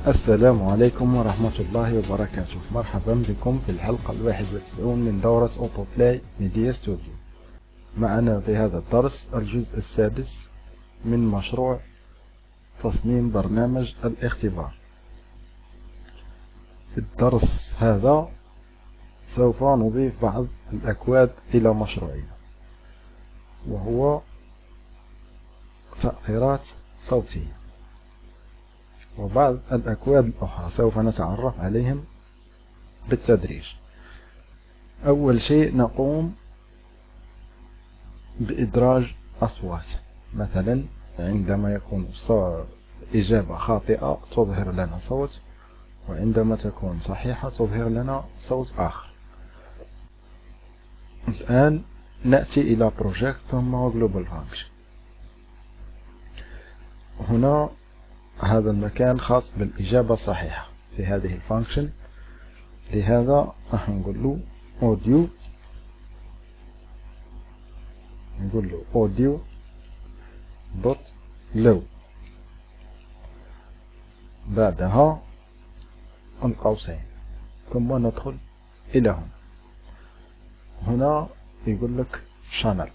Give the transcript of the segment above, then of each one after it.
السلام عليكم ورحمة الله وبركاته. مرحبا بكم في الحلقة 91 من دورة أوتوبلاي ميديا ستوديو. معنا في هذا الدرس الجزء السادس من مشروع تصميم برنامج الاختبار. في الدرس هذا سوف نضيف بعض الأكواد إلى مشروعنا، وهو تأثيرات صوتية، وبعض الأكواد الأخرى سوف نتعرف عليهم بالتدريج. أول شيء نقوم بإدراج أصوات، مثلا عندما يكون إجابة خاطئة تظهر لنا صوت، وعندما تكون صحيحة تظهر لنا صوت آخر. الآن نأتي إلى Project ثم Global Function. هنا هذا المكان خاص بالإجابة الصحيحة في هذه الفانكشن، لهذا راح نقول له audio، نقول له audio دوت لو، بعدها القوسين، ثم ندخل إلى هنا. هنا يقول لك channel،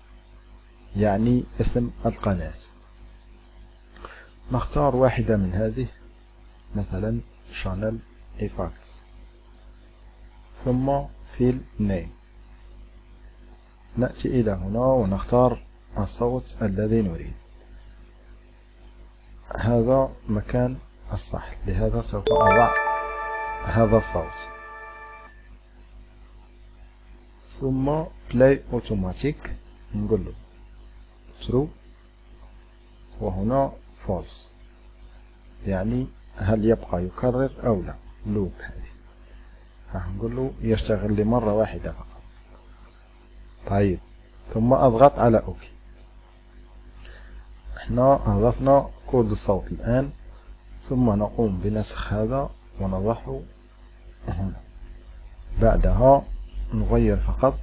يعني اسم القناة. نختار واحدة من هذه، مثلا channel effects، ثم field name. نأتي إلى هنا ونختار الصوت الذي نريد. هذا مكان الصح، لهذا سوف أضع هذا الصوت. ثم play automatic، نقول له true، وهنا false، يعني هل يبقى يكرر أو لا، loop. هذه راح نقول له يشتغل لمرة واحدة فقط. طيب، ثم أضغط على OK. احنا أضفنا كود الصوت الآن، ثم نقوم بنسخ هذا ونضعه هنا. بعدها نغير فقط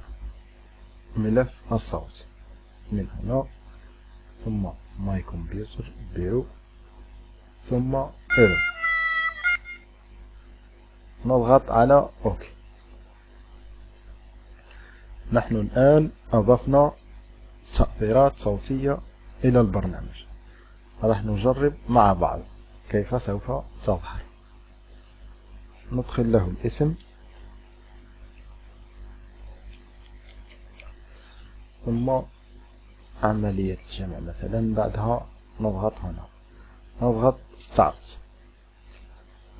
ملف الصوت من هنا، ثم my computer bureau، ثم error. نضغط على OK. نحن الآن أضفنا تأثيرات صوتية إلى البرنامج. راح نجرب مع بعض كيف سوف تظهر. ندخل له الاسم، ثم عملية الجمع مثلا. بعدها نضغط هنا، نضغط Start.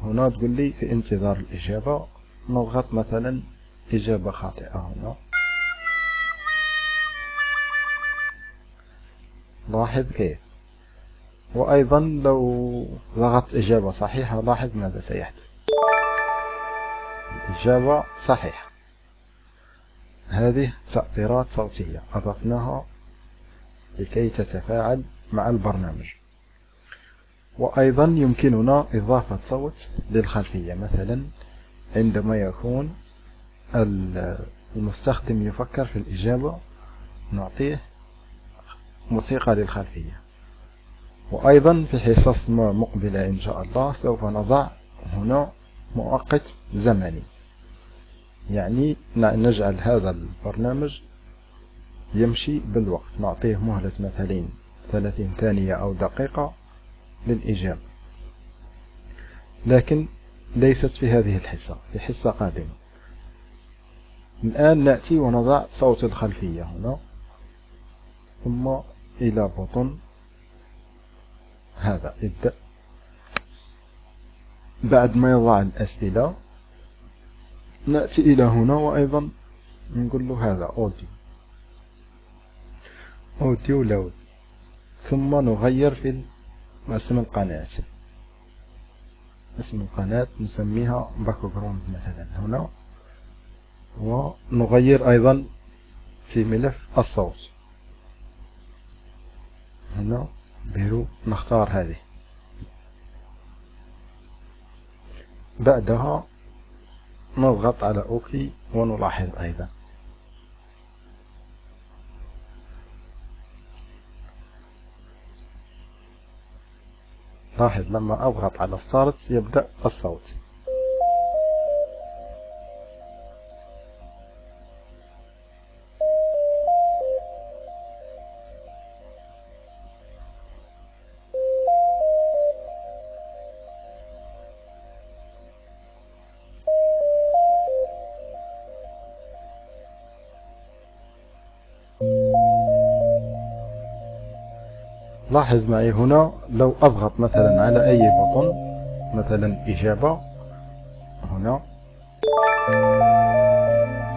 هنا تقول لي في انتظار الإجابة. نضغط مثلا إجابة خاطئة هنا. لاحظ كيف. وأيضا لو ضغطت إجابة صحيحة، لاحظ ماذا سيحدث. الإجابة صحيحة. هذه تأثيرات صوتية أضفناها لكي تتفاعل مع البرنامج. وأيضا يمكننا إضافة صوت للخلفية، مثلا عندما يكون المستخدم يفكر في الإجابة نعطيه موسيقى للخلفية. وأيضا في حصص مقبلة إن شاء الله سوف نضع هنا مؤقت زمني، يعني نجعل هذا البرنامج يمشي بالوقت، نعطيه مهلة مثلا 30 ثانية أو دقيقة للإجابة، لكن ليست في هذه الحصة، في حصة قادمة. الآن نأتي ونضع صوت الخلفية هنا، ثم إلى بطن هذا ابدأ. بعد ما يضع الأسئلة نأتي إلى هنا، وأيضا نقول له هذا أوديو لود، ثم نغير في اسم القناة. اسم القناة نسميها باك جراوند مثلا هنا، ونغير أيضا في ملف الصوت هنا بيرو، نختار هذه. بعدها نضغط على OK، ونلاحظ أيضا لاحظ لما أضغط على ستارت يبدأ الصوت. لاحظ معي هنا لو أضغط مثلا على أي بطن، مثلا إجابة، هنا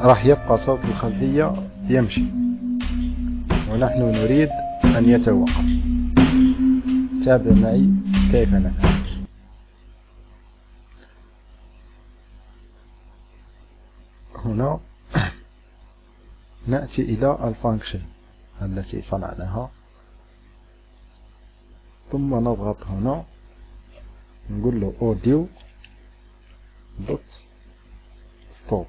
راح يبقى صوت الخلفية يمشي ونحن نريد أن يتوقف. تابع معي كيف نفعل. هنا نأتي إلى الفانكشن التي صنعناها، ثم نضغط هنا نقول له audio دوت ستوب،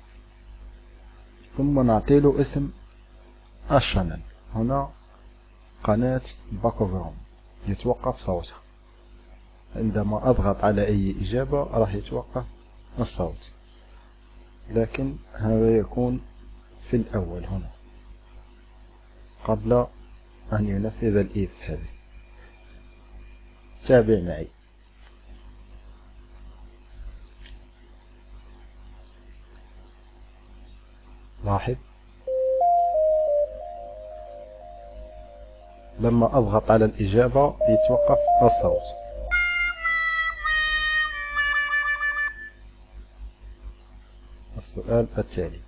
ثم نعطي له اسم الشانل. هنا قناة باكوغرام يتوقف صوتها. عندما أضغط على أي إجابة راح يتوقف الصوت، لكن هذا يكون في الأول هنا قبل أن ينفذ الإيف هذه. تابع معي. لاحظ لما أضغط على الإجابة يتوقف الصوت. السؤال التالي: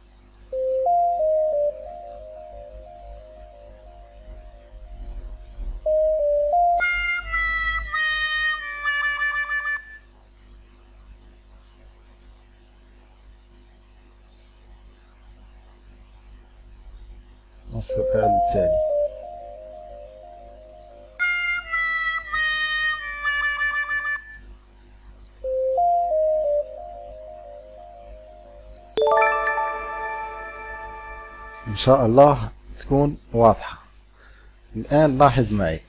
السؤال التالي: إن شاء الله تكون واضحة. الآن لاحظ معي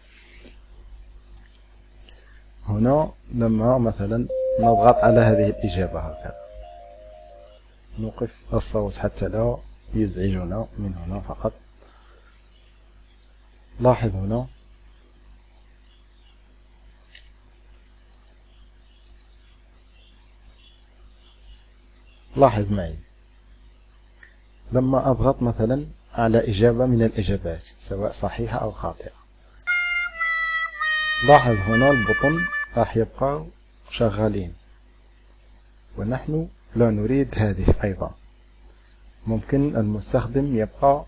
هنا لما مثلا نضغط على هذه الإجابة هكذا نوقف الصوت حتى لا يزعجنا من هنا فقط. لاحظ هنا لاحظ معي لما أضغط مثلا على إجابة من الإجابات سواء صحيحة أو خاطئة، لاحظ هنا البطن راح يبقى شغالين ونحن لا نريد هذه أيضا. ممكن المستخدم يبقى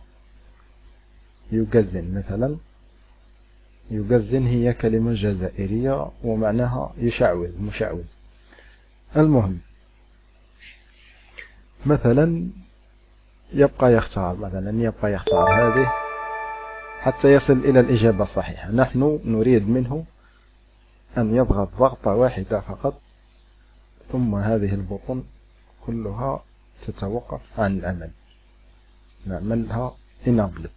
يجزن، مثلا يجزن هي كلمة جزائرية ومعناها يشعوذ، مشعوذ. المهم مثلا يبقى يختار هذه حتى يصل إلى الإجابة الصحيحة. نحن نريد منه أن يضغط ضغطة واحدة فقط ثم هذه البطن كلها تتوقف عن العمل. نعملها enable.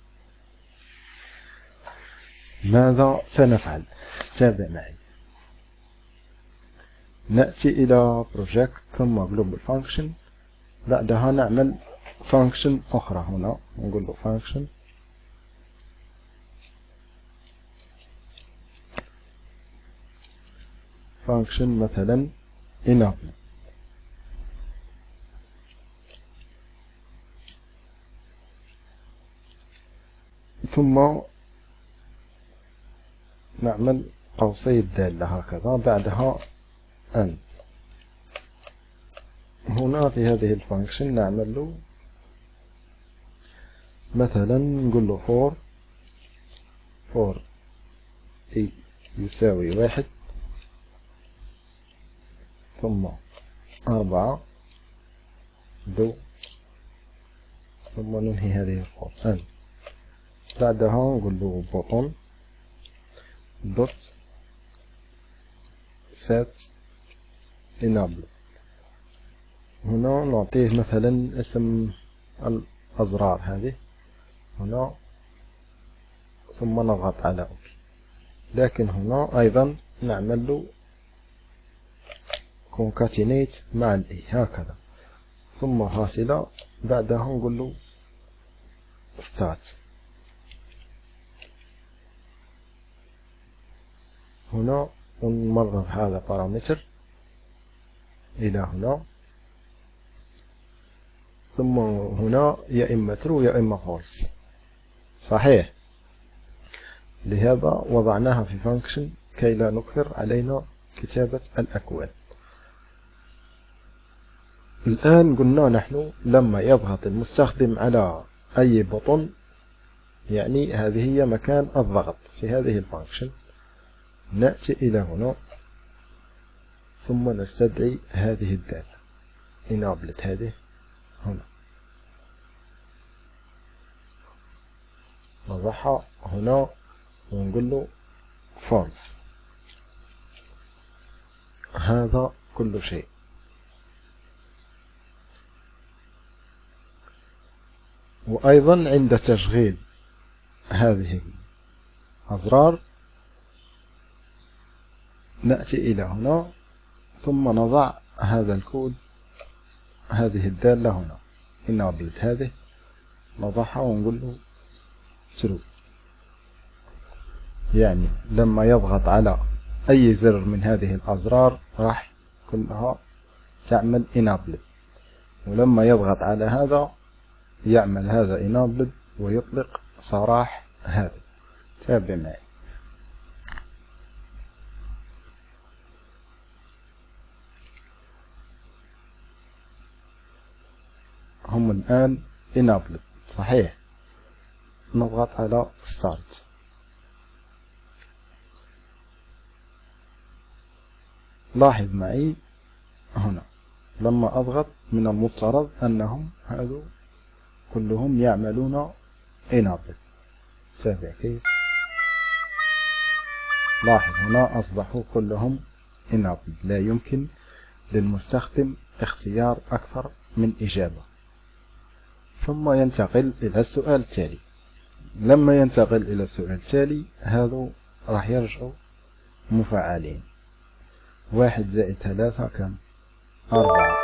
ماذا سنفعل؟ تابع معي. نأتي إلى project ثم global function، بعدها نعمل function أخرى. هنا نقول له function مثلا enable، ثم نعمل قوسي الدالة هكذا، بعدها أن. هنا في هذه الفانكشن نعمل له مثلا نقول له for a يساوي 1 ثم 4 دو ثم ننهي هذه الفور أن. بعدها نقول له button دوت set enable. هنا نعطيه مثلا اسم الأزرار هذه هنا ثم نضغط على OK. لكن هنا أيضا نعمل له concatenate مع الاي هكذا، ثم فاصلة، بعدها نقول له start. هنا ونمرر هذا بارامتر إلى هنا، ثم هنا يا إما true يا إما false. صحيح، لهذا وضعناها في function كي لا نكثر علينا كتابة الأكواد. الآن قلنا نحن لما يضغط المستخدم على أي بطن، يعني هذه هي مكان الضغط في هذه الفانكشن، نأتي إلى هنا ثم نستدعي هذه الدالة enable هذه هنا، نضعها هنا ونقول له false. هذا كل شيء. وأيضا عند تشغيل هذه الأزرار نأتي إلى هنا ثم نضع هذا الكود، هذه الدالة هنا enable هذه، نضعها ونقول له true، يعني لما يضغط على أي زر من هذه الأزرار راح كلها تعمل enable، ولما يضغط على هذا يعمل هذا enable ويطلق سراح هذا. تابع معي. هم الآن enable صحيح. نضغط على start. لاحظ معي هنا لما أضغط من المفترض أنهم هذو كلهم يعملون enable. تابع كيف. لاحظ هنا أصبحوا كلهم enable، لا يمكن للمستخدم اختيار أكثر من إجابة. ثم ينتقل إلى السؤال التالي. لما ينتقل إلى السؤال التالي هذو راح يرجعوا مفعلين. 1 زائد 3 كم؟ 4.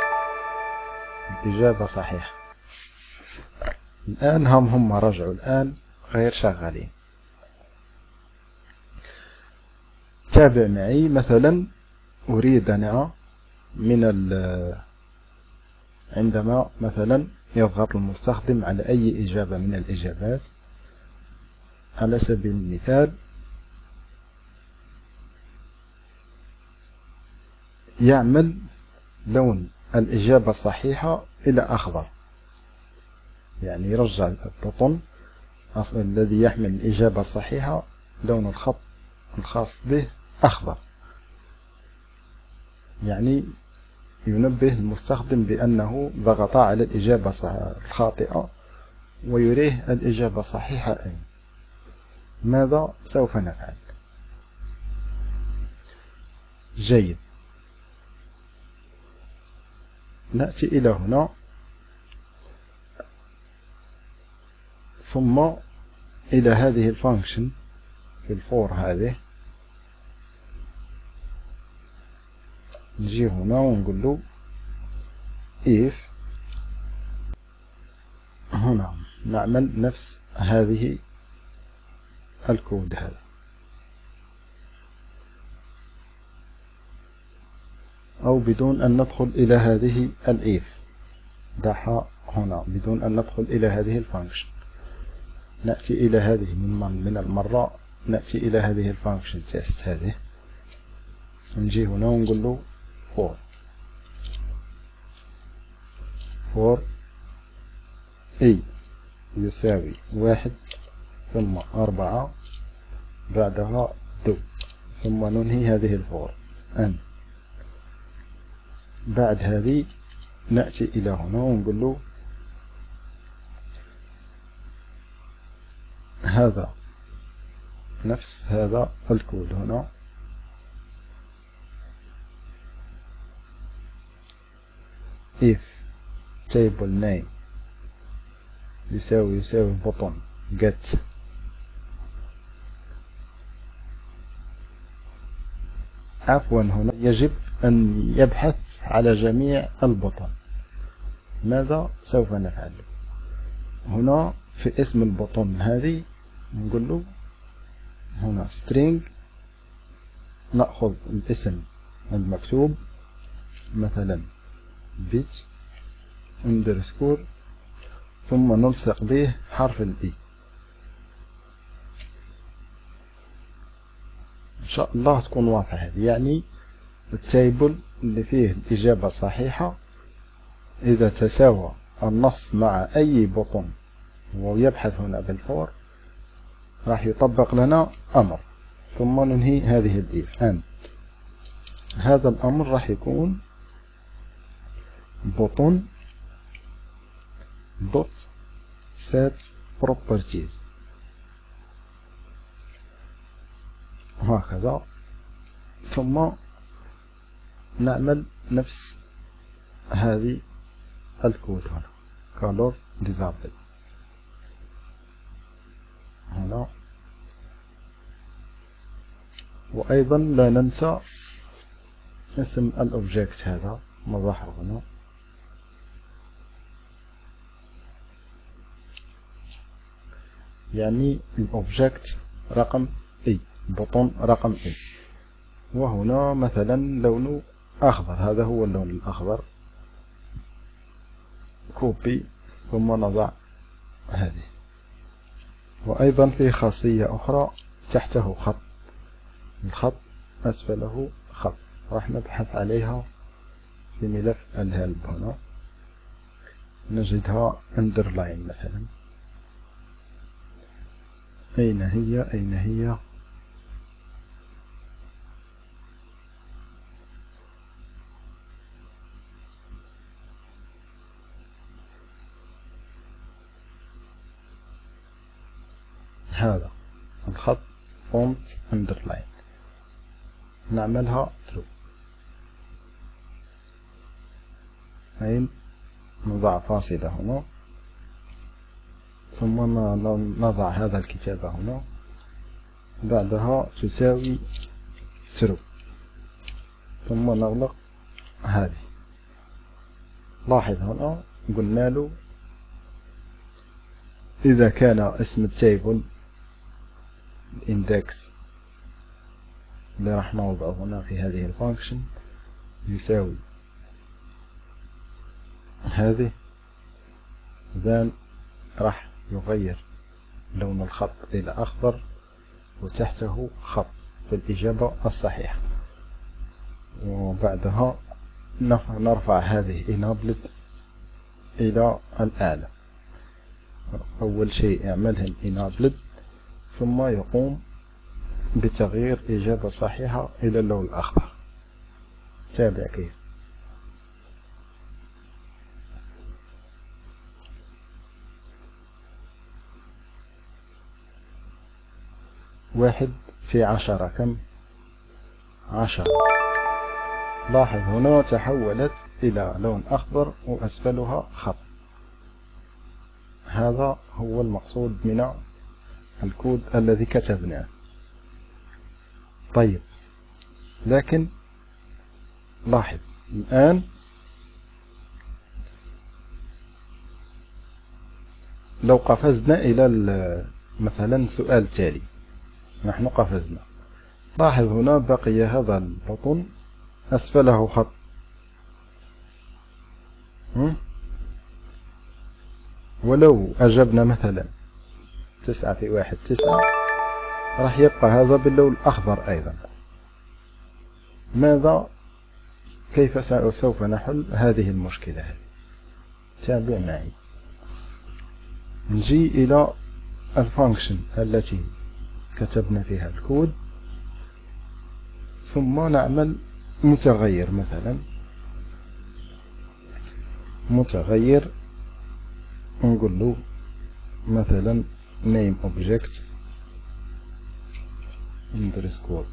الإجابة صحيحة. الآن هم رجعوا الآن غير شغالين. تابع معي. مثلا أريد أنا عندما مثلا يضغط المستخدم على أي إجابة من الإجابات، على سبيل المثال يعمل لون الإجابة الصحيحة إلى أخضر، يعني يرجع البطن الذي يحمل الإجابة الصحيحة لون الخط الخاص به أخضر، يعني ينبه المستخدم بأنه ضغط على الإجابة الخاطئة ويريه الإجابة الصحيحة أين. ماذا سوف نفعل؟ جيد. نأتي إلى هنا ثم إلى هذه الفانكشن في الفور هذه، نجي هنا ونقول له if. هنا نعمل نفس هذه الكود هذا، أو بدون أن ندخل إلى هذه الإف، دعها هنا بدون أن ندخل إلى هذه الفانكشن. نأتي إلى هذه من المرة، نأتي إلى هذه الفانكشن تيست هذه، نجي هنا ونقول له for a يساوي 1 ثم 4 بعدها do، ثم ننهي هذه الفور ان. بعد هذه نأتي إلى هنا ونقول له هذا نفس هذا الكود هنا، if table name يساوي بطن get عفوا هنا يجب أن يبحث على جميع البطن. ماذا سوف نفعل؟ هنا في اسم البطن هذه نقول له هنا string، نأخذ الاسم المكتوب مثلا bit underscore ثم نلصق به حرف الإي. إن شاء الله تكون واضحة هذه. يعني التيبل اللي فيه الإجابة صحيحة إذا تساوى النص مع أي بطن ويبحث هنا بالفور راح يطبق لنا أمر ثم ننهي هذه الإف أن هذا الأمر راح يكون بطن دوت set properties هكذا. ثم نعمل نفس هذه الكود هنا color disable هنا. وأيضا لا ننسى اسم الأوبجكت هذا مظهر هنا. يعني الأوبجكت رقم اي بطن رقم اي، وهنا مثلا لونه أخضر، هذا هو اللون الأخضر. كوبي ثم نضع هذه. وأيضا في خاصية أخرى تحته خط، الخط أسفله خط، راح نبحث عليها في ملف الهلب هنا نجدها underline مثلا. أين هي هذا الخط font underline، نعملها true. أين نضع فاصلة هنا ثم نضع هذا الكتابة هنا بعدها تساوي true ثم نغلق هذه. لاحظ هنا قلنا له إذا كان اسم التيبل الاندكس اللي راح نوضعه هنا في هذه الفانكشن يساوي هذه، إذن راح يغير لون الخط إلى أخضر وتحته خط في الإجابة الصحيحة. وبعدها نرفع هذه enabled إلى الأعلى. أول شيء يعملها enabled ثم يقوم بتغيير إجابة صحيحة إلى اللون الأخضر. تابع كيف. واحد في 10 كم؟ 10. لاحظ هنا تحولت إلى لون أخضر وأسفلها خط. هذا هو المقصود من الكود الذي كتبناه. طيب لكن لاحظ الآن لو قفزنا إلى مثلا سؤال تالي، نحن قفزنا، لاحظ هنا بقي هذا البطن أسفله خط. ولو أجبنا مثلا 9 في 1 9 راح يبقى هذا باللون الأخضر أيضا. كيف سوف نحل هذه المشكلة هذه؟ تابع معي. نجي إلى الفانكشن التي كتبنا فيها الكود ثم نعمل متغير، مثلا متغير نقول له مثلا name object underscore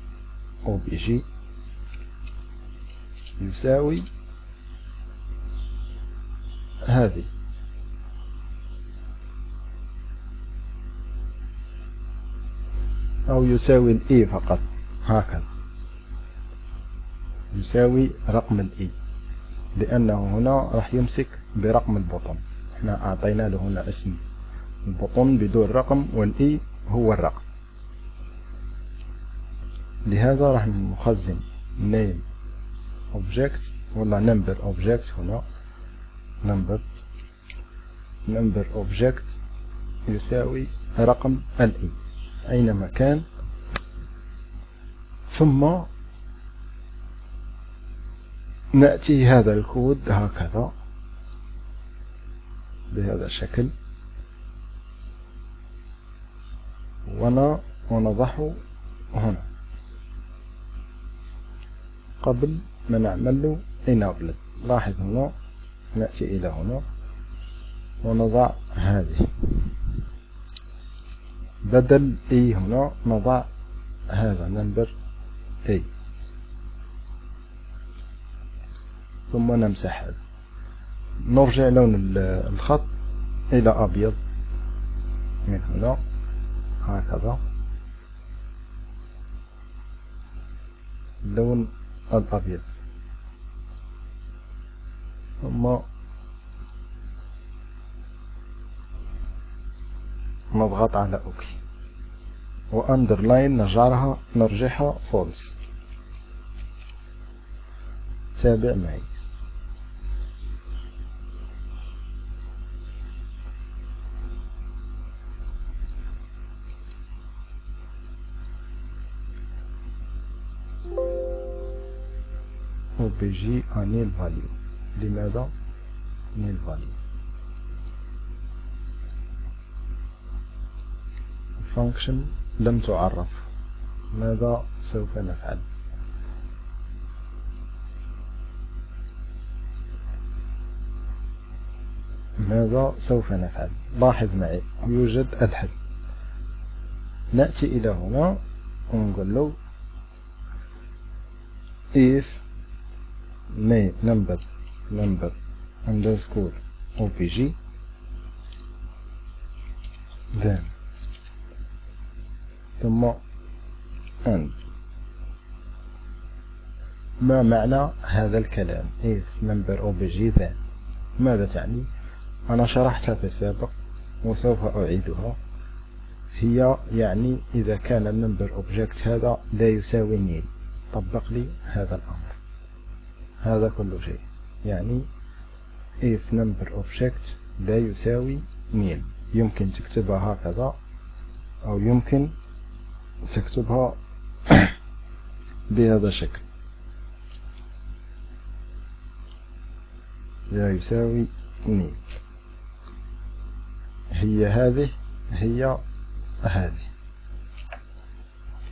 obj يساوي هذه، أو يساوي الإي فقط هكذا. يساوي رقم الإي، لأنه هنا راح يمسك برقم البطن. احنا أعطينا له هنا اسم البطن بدون رقم، والإي هو الرقم. لهذا راح نخزن name object ولا number object. هنا number object يساوي رقم الإي أينما كان. ثم نأتي هذا الكود هكذا بهذا الشكل، ونضعه هنا قبل ما نعمل له enable. لاحظ هنا نأتي إلى هنا ونضع هذه بدل إي، هنا نضع هذا نمبر إي، ثم نمسح هذا. نرجع لون الخط إلى أبيض من هنا هكذا، اللون الأبيض. ثم نضغط على أوكي، وأندرلاين نرجعها فولس. تابع معي. OBJ nil value. لماذا nil value؟ function لم تعرف. ماذا سوف نفعل؟ لاحظ معي يوجد الحل. نأتي إلى هنا ونقول له if number underscore obj then ثم and. ما معنى هذا الكلام if number obj then؟ ماذا تعني؟ أنا شرحتها في السابق وسوف أعيدها. هي يعني إذا كان النمبر object هذا لا يساوي نيل، طبق لي هذا الأمر. هذا كل شيء. يعني if number object لا يساوي نيل، يمكن تكتبها هكذا أو يمكن تكتبها بهذا الشكل، لا يساوي نيل. هي هذه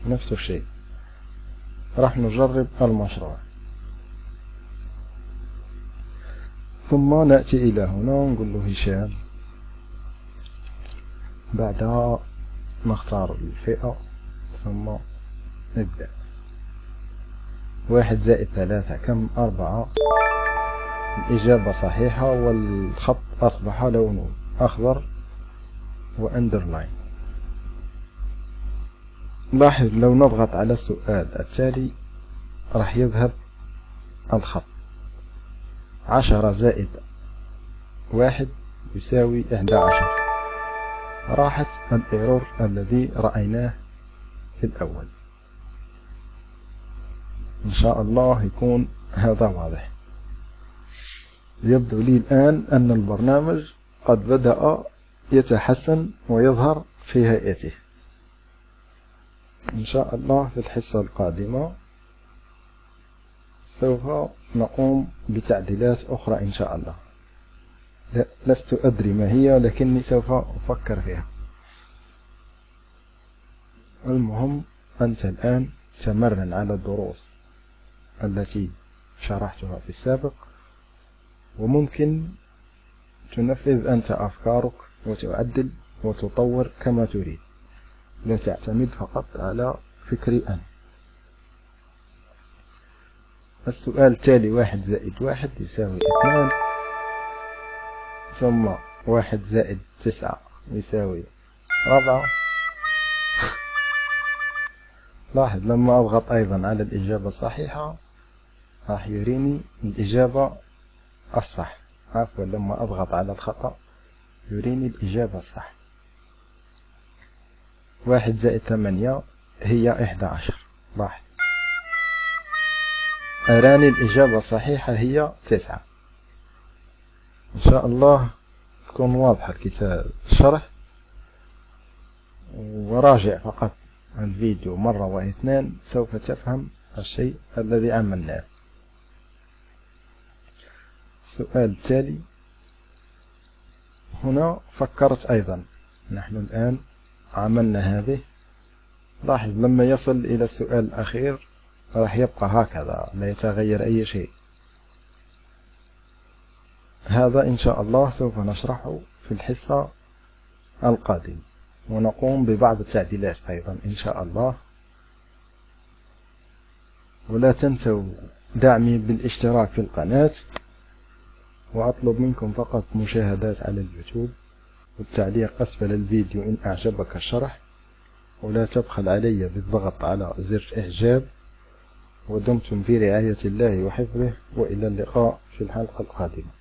نفس الشيء. راح نجرب المشروع، ثم نأتي إلى هنا ونقول له هشام. بعدها نختار الفئة ثم نبدأ. 1 زائد 3 كم؟ 4. الإجابة صحيحة، والخط أصبح لونه أخضر وأندرلاين. لاحظ لو نضغط على السؤال التالي راح يذهب الخط. 10 زائد 1 يساوي 11. راحت الإيرور الذي رأيناه في الأول. إن شاء الله يكون هذا واضح. يبدو لي الآن أن البرنامج قد بدأ يتحسن ويظهر في هيئته. إن شاء الله في الحصة القادمة سوف نقوم بتعديلات أخرى إن شاء الله. لست أدري ما هي، لكني سوف أفكر فيها. المهم أنت الآن تمرن على الدروس التي شرحتها في السابق، وممكن تنفذ أنت أفكارك وتعدل وتطور كما تريد، لا تعتمد فقط على فكري أنا. السؤال التالي 1 زائد 1 يساوي 2، ثم 1 زائد 9 يساوي 4. لاحظ لما أضغط أيضا على الإجابة الصحيحة راح يريني الإجابة الصح. عفوا، لما أضغط على الخطأ يريني الإجابة الصح. 1 زائد 8 هي 11. لاحظ، أراني الإجابة الصحيحة هي 9. إن شاء الله تكون واضحة الشرح، وراجع فقط الفيديو مرة واثنان سوف تفهم الشيء الذي عملناه. السؤال التالي، هنا فكرت أيضا، نحن الآن عملنا هذه. لاحظ لما يصل إلى السؤال الأخير راح يبقى هكذا، لا يتغير أي شيء. هذا إن شاء الله سوف نشرحه في الحصة القادمة، ونقوم ببعض التعديلات أيضا إن شاء الله. ولا تنسوا دعمي بالاشتراك في القناة، وأطلب منكم فقط مشاهدات على اليوتيوب والتعليق أسفل الفيديو إن أعجبك الشرح، ولا تبخل علي بالضغط على زر إعجاب. ودمتم في رعاية الله وحفظه، وإلى اللقاء في الحلقة القادمة.